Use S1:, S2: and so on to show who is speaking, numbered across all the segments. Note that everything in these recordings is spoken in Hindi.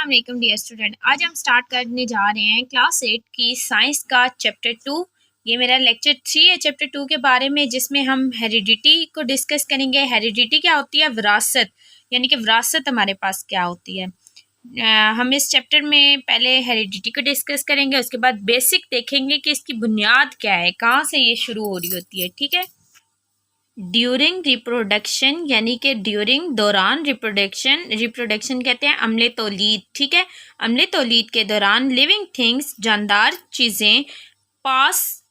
S1: अस्सलाम वालेकुम डियर स्टूडेंट। आज हम स्टार्ट करने जा रहे हैं क्लास 8 की साइंस का चैप्टर 2। ये मेरा लेक्चर 3 है चैप्टर 2 के बारे में, जिसमें हम हेरिडिटी को डिस्कस करेंगे। हेरिडिटी क्या होती है? विरासत, यानी कि विरासत हमारे पास क्या होती है। हम इस चैप्टर में पहले हेरिडिटी को डिस्कस करेंगे, उसके बाद बेसिक देखेंगे कि इसकी बुनियाद क्या है, कहाँ से ये शुरू हो रही होती है। ठीक है। ड्यूरिंग रिप्रोडक्शन, यानी कि ड्यूरिंग दौरान रिप्रोडक्शन कहते हैं अमले तौलीद। ठीक है। अमले तौलीद के दौरान लिविंग थिंग्स, जानदार चीज़ें, पास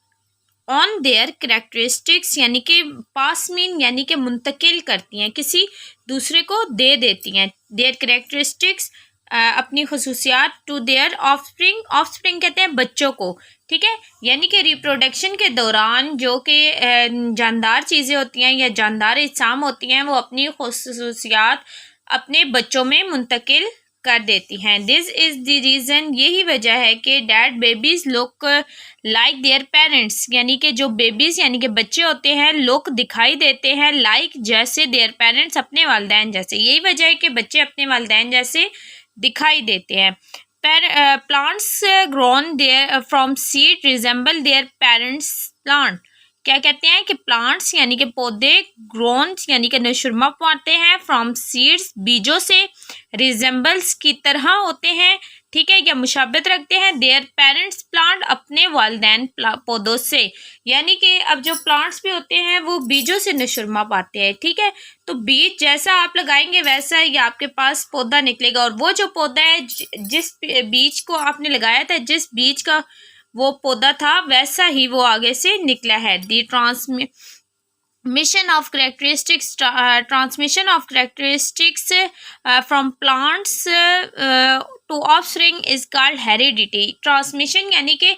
S1: ऑन देयर करेक्टरिस्टिक्स, यानी कि पास मीन यानी कि मुंतकिल करती हैं, किसी दूसरे को दे देती हैं। देयर करेक्टरिस्टिक्स, अपनी खसूसियात, टू देयर ऑफस्प्रिंग, ऑफस्प्रिंग कहते हैं बच्चों को। ठीक है। यानी कि रिप्रोडक्शन के दौरान जो कि जानदार चीज़ें होती हैं या जानदार इज्साम होती हैं, वो अपनी खसूसियात अपने बच्चों में मुंतकिल कर देती हैं। दिस इज़ द रीज़न, यही वजह है कि dad babies look like their parents, यानी कि जो बेबीज़ यानी कि बच्चे होते हैं, लुक दिखाई देते हैं लाइक जैसे देयर पेरेंट्स, अपने वालिदैन जैसे। यही वजह है कि बच्चे अपने वालिदैन जैसे दिखाई देते हैं। Plants grown there from seed resemble their parents plant. क्या कहते हैं कि प्लांट्स यानी कि पौधे, ग्रोन यानी कि नशुरमा पाते हैं, फ्रॉम सीड्स बीजों से, रिजेंबल्स की तरह होते हैं। ठीक है, या मुशाबत रखते हैं, देयर पेरेंट्स प्लांट, अपने वालिदैन पौधों से। यानी कि अब जो प्लांट्स भी होते हैं वो बीजों से नशुरमा पाते हैं। ठीक है। तो बीज जैसा आप लगाएंगे वैसा ही आपके पास पौधा निकलेगा, और वो जो पौधा है जिस बीज को आपने लगाया था, जिस बीज का वो पौधा था, वैसा ही वो आगे से निकला है। The transmission of characteristics, transmission of characteristics from plants to offspring is called heredity. Transmission यानी कि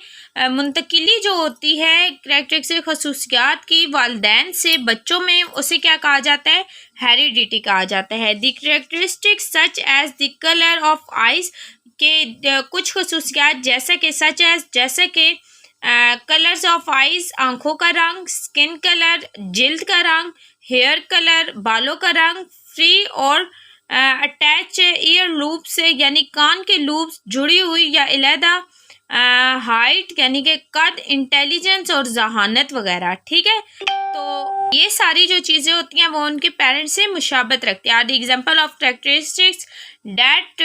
S1: मुंतकिली जो होती है करेक्टरिस्टिक खसूसियात की वालिदैन से बच्चों में, उसे क्या कहा जाता है? हेरिडिटी कहा जाता है। The characteristics such as the colour of eyes, के कुछ खसूसियात जैसा कि सच एज जैसे कि कलर्स ऑफ आइज, आंखों का रंग, स्किन कलर, जिल्द का रंग, हेयर कलर, बालों का रंग, फ्री और अटैच ईयर लूप से, यानी कान के लूप जुड़ी हुई या अलहदा, हाइट यानी कि कद, इंटेलिजेंस और जहानत वगैरह। ठीक है। तो ये सारी जो चीज़ें होती हैं वो उनके पेरेंट्स से मुशाबत रखती हैं। Are the example of characteristics that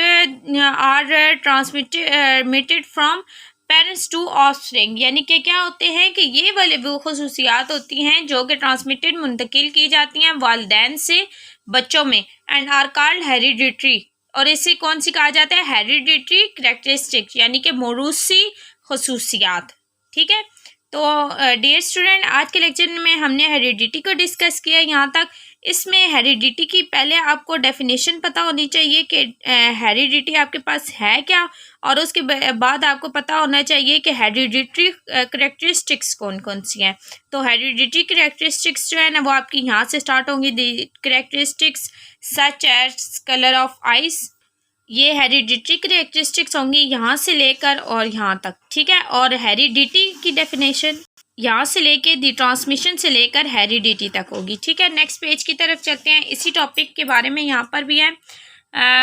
S1: are transmitted from parents to offspring, यानी कि क्या होते हैं कि ये वाले वो खसूसियात होती हैं जो कि ट्रांसमिटेड, मुंतकिल की जाती हैं वालिदैन से बच्चों में, एंड आर कॉल्ड हेरिडिटरी। और इसे कौन सी कहा जाता है? हेरिडिटरी करेक्टरिस्टिक्स, यानी कि मौरूसी खसूसियात। ठीक है। तो डियर स्टूडेंट, आज के लेक्चर में हमने हेरिडिटी को डिस्कस किया यहाँ तक। इसमें हेरिडिटी की पहले आपको डेफिनेशन पता होनी चाहिए कि हेरिडिटी आपके पास है क्या, और उसके बाद आपको पता होना चाहिए कि हेरिडिटरी करेक्टरिस्टिक्स कौन कौन सी हैं। तो हेरिडिटरी करेक्टरिस्टिक्स जो है ना, वो आपकी यहाँ से स्टार्ट होंगी। The characteristics such as colour of eyes, ये हेरिडिटरी करेक्टरिस्टिक्स होंगी यहाँ से लेकर और यहाँ तक। ठीक है। और हेरिडिटी की डेफिनेशन यहाँ से लेके दी ट्रांसमिशन से लेकर हेरिडिटी तक होगी। ठीक है। नेक्स्ट पेज की तरफ चलते हैं। इसी टॉपिक के बारे में यहाँ पर भी है।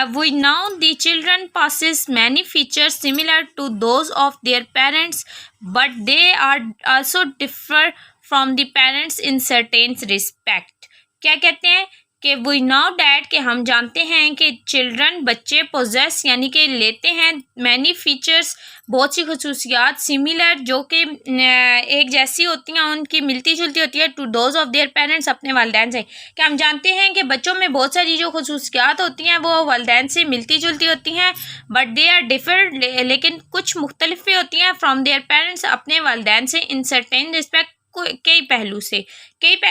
S1: We know the children possess many features similar to those of their parents, but they are also differ from the parents in certain respect. क्या कहते हैं कि वी नाउ डैट, कि हम जानते हैं कि चिल्ड्रन बच्चे पोजेस यानी कि लेते हैं मैनी फीचर्स, बहुत सी खसूसियात, सिमिलर जो कि एक जैसी होती हैं, उनकी मिलती जुलती होती है, to those of their parents, अपने वालिदैन से। कि हम जानते हैं कि बच्चों में बहुत सारी जो खसूसियात होती हैं वो वालिदैन से मिलती जुलती होती हैं, बट दे आर डिफर, लेकिन कुछ मुख्तलिफ भी होती हैं, फ्रॉम देयर पेरेंट्स, अपने वालिदैन से, इन सर्टेन रिस्पेक्ट, कई पहलू से।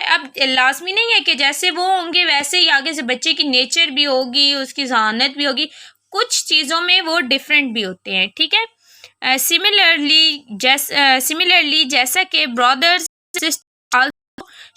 S1: अब लाजमी नहीं है कि जैसे वो होंगे वैसे ही आगे से बच्चे की नेचर भी होगी, उसकी जहानत भी होगी, कुछ चीज़ों में वो डिफरेंट भी होते हैं। ठीक है। सिमिलरली जैसा कि brothers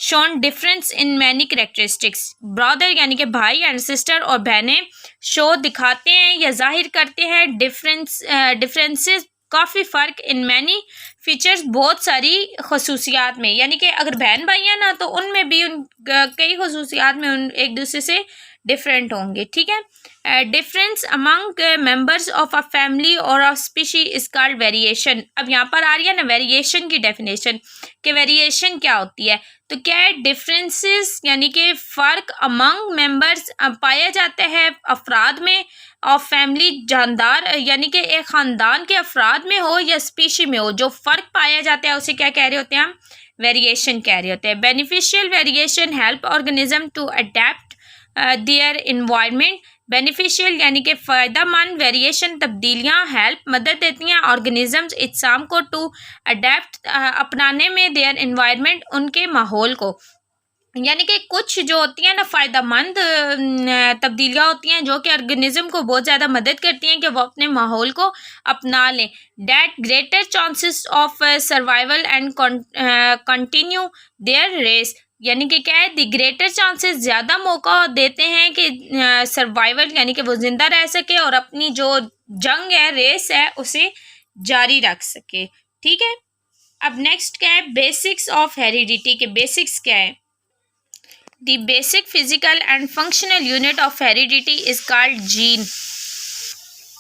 S1: shown difference in many characteristics, brother यानी कि भाई एंड सिस्टर और बहनें शो दिखाते हैं या जाहिर करते हैं डिफरेंसेस, काफ़ी फ़र्क, इन मैनी फीचर्स, बहुत सारी खसूसियात में। यानी कि अगर बहन भाई हैं ना, तो उनमें भी उन कई खसूसियात में उन एक दूसरे से डिफरेंट होंगे, ठीक है। Difference among members of a family और a species is called variation. अब यहाँ पर आ रही है ना वेरिएशन की डेफिनेशन, कि वेरिएशन क्या होती है। तो क्या है, डिफरेंसेस यानी कि फ़र्क अमंग मेंबर्स पाया जाता है अफराद में, और फैमिली जानदार यानी कि एक ख़ानदान के अफराद में हो या स्पीशी में हो, जो फ़र्क पाया जाता है उसे क्या कह रहे होते हैं हम, वेरिएशन कह रहे होते हैं। Beneficial variation help organism to adapt their environment. Beneficial यानी कि फ़ायदेमंद, वेरिएशन तब्दीलियाँ हेल्प मदद देती हैं ऑर्गेनिजम्स इज्साम को टू अडेप्ट अपनाने में देयर इन्वायरमेंट उनके माहौल को। यानी कि कुछ जो होती हैं ना फ़ायदेमंद तब्दीलियाँ होती हैं जो कि ऑर्गेनिज्म को बहुत ज़्यादा मदद करती हैं कि वो अपने माहौल को अपना लें। That greater chances of survival and continue their race. यानी कि क्या है, द ग्रेटर चांसेस ज़्यादा मौका देते हैं कि सर्वाइवल यानी कि वो ज़िंदा रह सके और अपनी जो जंग है, रेस है, उसे जारी रख सके, ठीक है। अब नेक्स्ट क्या है, बेसिक्स ऑफ हेरिडिटी के बेसिक्स क्या है। The basic physical and functional unit of heredity is called gene.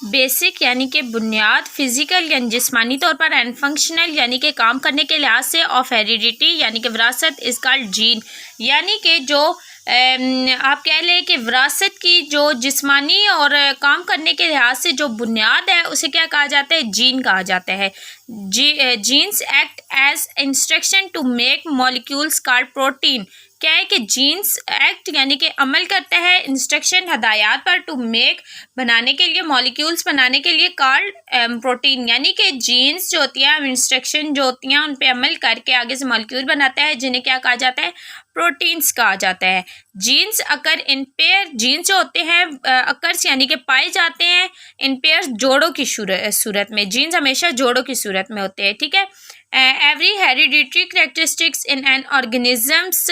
S1: Basic यानी कि बुनियाद, फिजिकल यानी जिस्मानी तौर पर, एंड फंक्शनल यानी कि काम करने के लिहाज से, ऑफ हेरिडिटी यानी कि विरासत इज कॉल्ड जीन। यानी कि जो आप कह लें कि विरासत की जो जिस्मानी और काम करने के लिहाज से जो बुनियाद है उसे क्या कहा जाता है, जीन कहा जाता है। Genes act as instruction to make molecules called protein. क्या है कि जीन्स एक्ट यानी कि अमल करता है इंस्ट्रक्शन हदायत पर, टू मेक बनाने के लिए, मॉलिक्यूल्स बनाने के लिए, कॉल्ड प्रोटीन। यानी कि जीन्स जो होती हैं, इंस्ट्रक्शन जो होती हैं उन पे अमल करके आगे से मॉलिक्यूल बनाता है जिन्हें क्या कहा जाता है, प्रोटीन्स कहा जाता है। Genes occur in pair, genes जो होते हैं अकर्स यानी कि पाए जाते हैं इन पेयर, जोड़ों की सूरत में। जीन्स हमेशा जोड़ों की सूरत में होते हैं, ठीक है। Every hereditary characteristics in an organisms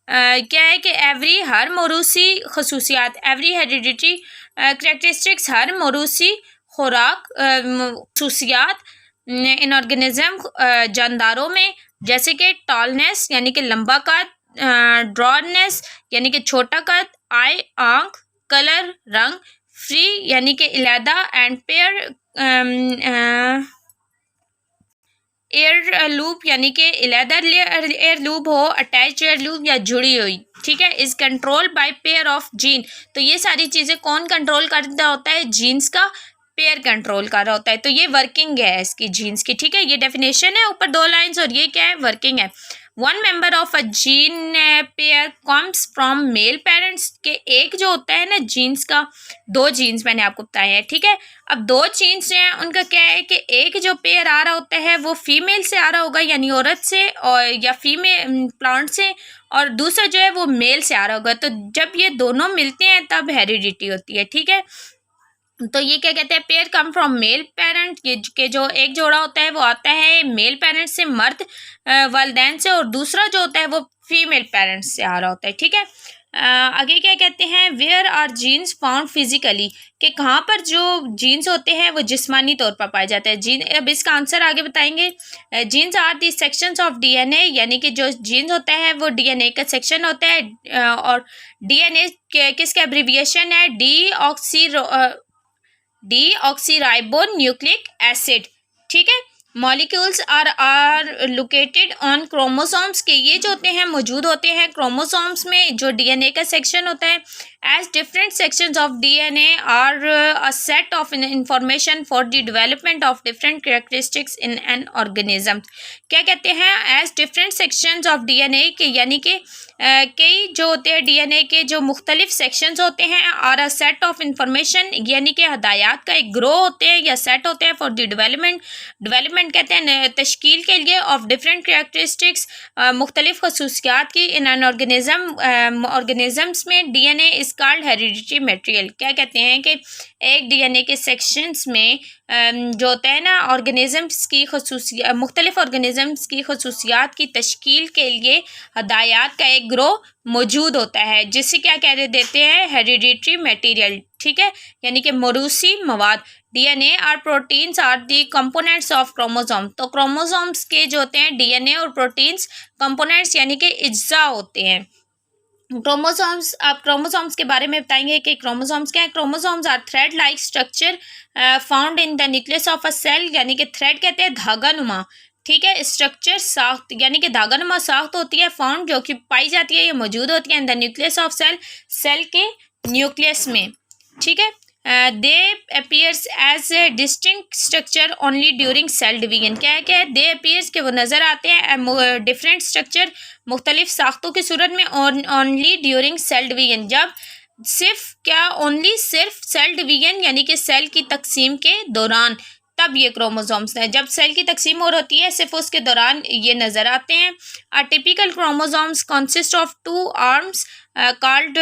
S1: क्या है कि एवरी हर मौरूसी खसूसियात, एवरी हेरिडिटरी करेक्टरिस्टिक्स हर मौरूसी खुराक खसूसियात इन ऑर्गेनिज्म जानदारों में, जैसे कि टॉलनेस यानी कि लंबा कद, ड्रॉडनेस यानी कि छोटा कद, आई आंख, कलर रंग, फ्री यानी कि इलादा, एंड पेयर एयर लूप यानी कि इलेदर एयर लूप हो, अटैच एयर लूप या जुड़ी हुई, ठीक है, is control by pair of gene. तो ये सारी चीज़ें कौन कंट्रोल कर रहा होता है, जीन्स का पेयर कंट्रोल कर रहा होता है। तो ये वर्किंग है इसकी जीन्स की, ठीक है। ये डेफिनेशन है ऊपर 2 लाइन्स, और ये क्या है, वर्किंग है। One member of a gene pair comes from male parents के, एक जो होता है ना जीन्स का, 2 जीन्स मैंने आपको बताया है, ठीक है। अब 2 जीन्स हैं उनका क्या है कि एक जो पेयर आ रहा होता है वो फीमेल से आ रहा होगा यानी औरत से, और या फीमेल प्लांट से, और दूसरा जो है वो मेल से आ रहा होगा। तो जब ये दोनों मिलते हैं तब हेरिडिटी होती है, ठीक है। तो ये क्या कहते हैं, pair come from male parent, ये के जो एक जोड़ा होता है वो आता है मेल पेरेंट से, मर्द वालिदैन से, और दूसरा जो होता है वो फीमेल पेरेंट्स से आ रहा होता है, ठीक है। आगे क्या कहते हैं, where are genes found physically, कि कहाँ पर जो जीन्स होते हैं वो जिस्मानी तौर पर पाए जाते हैं। जीन, अब इसका आंसर आगे बताएंगे। Genes are the sections of DNA, यानी कि जो जीन्स होता है वो डीएनए का सेक्शन होता है, और डीएनए किसका एब्रिविएशन है, डीऑक्सीराइबो न्यूक्लिक एसिड, ठीक है। Molecules are located on chromosomes, के ये जो होते हैं मौजूद होते हैं क्रोमोसोम्स में, जो डीएनए का सेक्शन होता है। As different sections of DNA are a set of information for the development of different characteristics in an organism. क्या कहते हैं, as different sections of DNA के, यानी कि कई जो होते हैं डीएनए के जो मुख्तलिफ सेक्शंस होते हैं, और अ सेट ऑफ इंफॉर्मेशन यानी कि हदायत का एक ग्रो होते हैं या सेट होते हैं, फॉर द डेवलपमेंट कहते हैं तश्कील के लिए, ऑफ डिफरेंट कैरेक्टरिस्टिक्स मुख्तलिफ खसूसियात की, इन एन ऑर्गेनिजम्स में। DNA is called hereditary material. क्या कहते हैं कि एक डीएनए के सेक्शंस में जो होता है ना ऑर्गेनिजम्स की खसूसियात, मुख्तलिफ ऑर्गेनिजम्स की खसूसियात की तश्कील के लिए हदायत का एक ग्रो मौजूद होता है, जिसे क्या कह देते हैं, हेरिडिटरी मटेरियल, ठीक है, यानी कि मौरूसी मवाद। डीएनए और proteins are the components of chromosome. तो क्रोमोसोम्स के जो होते हैं डीएनए और प्रोटीन्स कंपोनेंट्स यानी कि अज्जा होते हैं, क्रोमोसोम्स, आप क्रोमोसोम्स के बारे में बताएंगे कि क्रोमोसोम्स क्या है। Chromosomes are thread like structure found in the nucleus of a cell, यानी कि थ्रेड कहते हैं धागा नुमा, ठीक है। स्ट्रक्चर साख्त यानी कि धागा नुमा साख्त होती है, फाउंड जो कि पाई जाती है, ये मौजूद होती है in the nucleus of cell, cell के न्यूक्लियस में, ठीक है। They appears as a distinct structure only during cell division, क्या है क्या दे अपीयर्स के वो नज़र आते हैं डिफरेंट स्ट्रक्चर मुख्तलिफ साख्तों की सूरत में, ओनली ड्यूरिंग सेल डिवीजन, जब सिर्फ क्या ओनली सिर्फ सेल डिवीजन यानी कि सेल की तकसीम के दौरान, तब ये क्रोमोसोम्स हैं। जब सेल की तकसीम और होती है सिर्फ उसके दौरान ये नज़र आते हैं। Typical chromosomes consist of 2 arms called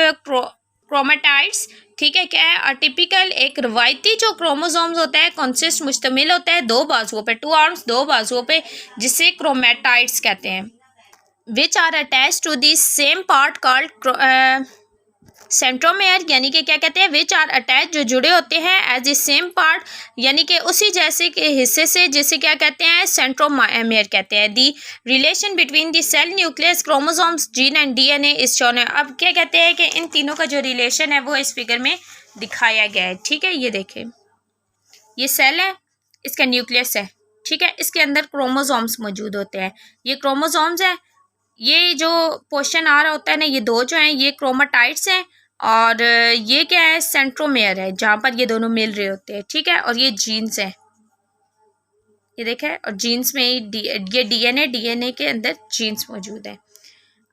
S1: chromatids, ठीक है। क्या है अटिपिकल, एक रवायती जो क्रोमोसोम्स होता है कंसिस्ट मुश्तमिल होता है 2 बाजुओं पे, 2 आर्म्स 2 बाजुओं पे, जिसे क्रोमेटाइड्स कहते हैं। Which are attach to the same part called centromere, यानी कि क्या कहते हैं विच आर अटैच, जो जुड़े होते हैं एज ए सेम पार्ट, यानी कि उसी जैसे के हिस्से से, जिसे क्या कहते हैं सेंट्रोमेयर कहते हैं। The relation between the cell nucleus chromosomes gene and DNA is shown है। अब क्या कहते हैं कि इन तीनों का जो रिलेशन है वो इस फिगर में दिखाया गया है, ठीक है। ये देखें, ये सेल है, इसका न्यूक्लियस है, ठीक है, इसके अंदर क्रोमोसोम्स मौजूद होते हैं, ये क्रोमोसोम्स है। ये जो पोर्शन आ रहा होता है ना, ये 2 जो हैं ये क्रोमेटाइड्स हैं, और ये क्या है सेंट्रोमेयर है, जहाँ पर ये दोनों मिल रहे होते हैं, ठीक है। और ये जीन्स है, ये देखें, और जीन्स में ये डीएनए के अंदर जीन्स मौजूद है।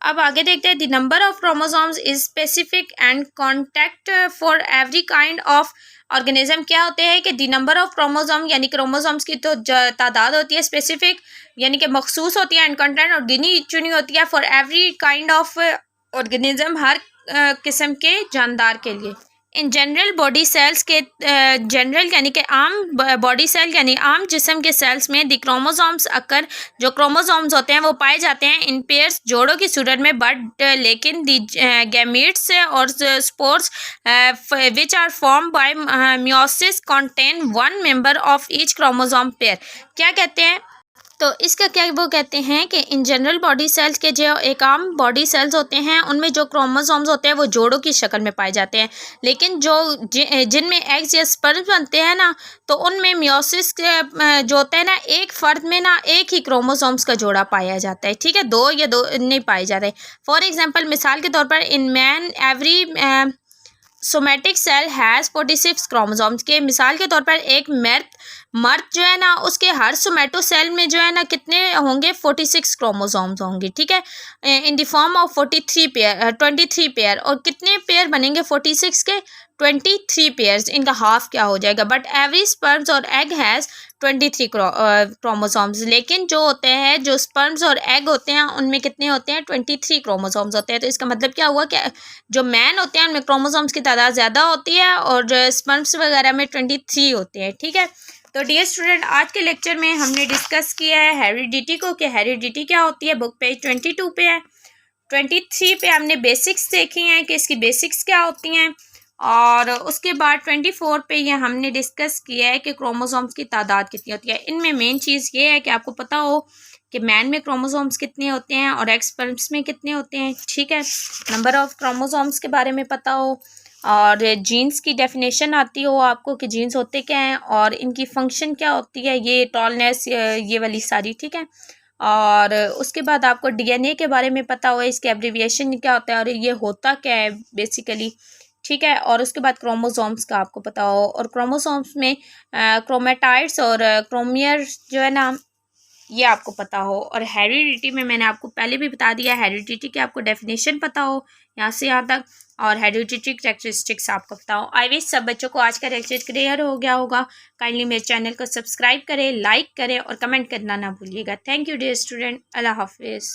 S1: अब आगे देखते हैं, the number of chromosomes is specific and contact for every kind of organism. क्या होते हैं कि द नंबर ऑफ क्रोमोसोम यानी क्रोमोसोम्स की तो तादाद होती है, स्पेसिफिक यानी कि मखसूस होती है, एंड कंटेंट और गिनी चुनी होती है for every kind of organism, हर किस्म के जानदार के लिए। इन जनरल बॉडी सेल्स के जनरल यानी कि आम बॉडी सेल यानी आम जिस्म के सेल्स में द क्रोमोसोम्स अक्कर, जो क्रोमोसोम्स होते हैं वो पाए जाते हैं इन पेयर्स, जोड़ों की सूरत में, बट लेकिन द गैमीट्स और spores which are form by meiosis contain 1 member of each chromosome pair. क्या कहते हैं, तो इसका क्या वो कहते हैं कि इन जनरल बॉडी सेल्स के जो एक आम बॉडी सेल्स होते हैं उनमें जो क्रोमोसोम्स होते हैं वो जोड़ों की शक्ल में पाए जाते हैं, लेकिन जो जिनमें एग्स या स्पर्म्स बनते हैं ना, तो उनमें मियोसिस जो होता है ना, एक फर्द में ना एक ही क्रोमोसोम्स का जोड़ा पाया जाता है, ठीक है, 2 या 2 नहीं पाए जाते। फॉर एग्जाम्पल, मिसाल के तौर पर in man every somatic cell has 46 chromosomes, के मिसाल के तौर पर एक मर्द जो है ना, उसके हर सोमेटो सेल में जो है ना कितने होंगे 46 क्रोमोसोम्स होंगे, ठीक है, in the form of 23 pair, और कितने पेयर बनेंगे 46 के 23 पेयर्स, इनका हाफ क्या हो जाएगा। बट एवरी स्पर्म्स और एग हैज़ 23 क्रोमोसोम्स, लेकिन जो होते हैं जो स्पर्म्स और एग होते हैं उनमें कितने होते हैं 23 क्रोमोसोम्स होते हैं। तो इसका मतलब क्या हुआ कि जो मैन होते हैं उनमें क्रोमोसोम्स की तादाद ज़्यादा होती है और स्पर्म्स वगैरह में 23 होते हैं, ठीक है। तो डियर स्टूडेंट, आज के लेक्चर में हमने डिस्कस किया है हेरिडिटी को, कि हेरिडिटी क्या होती है, बुक पेज 22 पे है। 23 पे हमने बेसिक्स देखी हैं कि इसकी बेसिक्स क्या होती हैं, और उसके बाद 24 पे ये हमने डिस्कस किया है कि क्रोमोसोम्स की तादाद कितनी होती है। इनमें मेन चीज़ ये है कि आपको पता हो कि मैन में क्रोमोसोम्स कितने होते हैं और एग स्पर्म्स में कितने होते हैं, ठीक है। नंबर ऑफ़ क्रोमोसोम्स के बारे में पता हो, और जीन्स की डेफिनेशन आती हो आपको कि जीन्स होते क्या हैं और इनकी फंक्शन क्या होती है, ये टॉलनेस ये वाली सारी, ठीक है। और उसके बाद आपको डीएनए के बारे में पता हो, इसके एब्रीविएशन क्या होता है और ये होता क्या है बेसिकली, ठीक है। और उसके बाद क्रोमोसोम्स का आपको पता हो, और क्रोमोसोम्स में क्रोमेटाइड्स और क्रोमियर जो है ना ये आपको पता हो। और हेरिडिटी में मैंने आपको पहले भी बता दिया, हेरिडिटी की आपको डेफिनेशन पता हो यहाँ से यहाँ तक, और हेरिडिटी कैरेक्टरिस्टिक्स आपको पता हो। आई विश सब बच्चों को आज का लेक्चर क्लियर हो गया होगा। काइंडली मेरे चैनल को सब्सक्राइब करें, लाइक करें और कमेंट करना ना भूलिएगा। थैंक यू डियर स्टूडेंट, अल्लाह हाफिज़।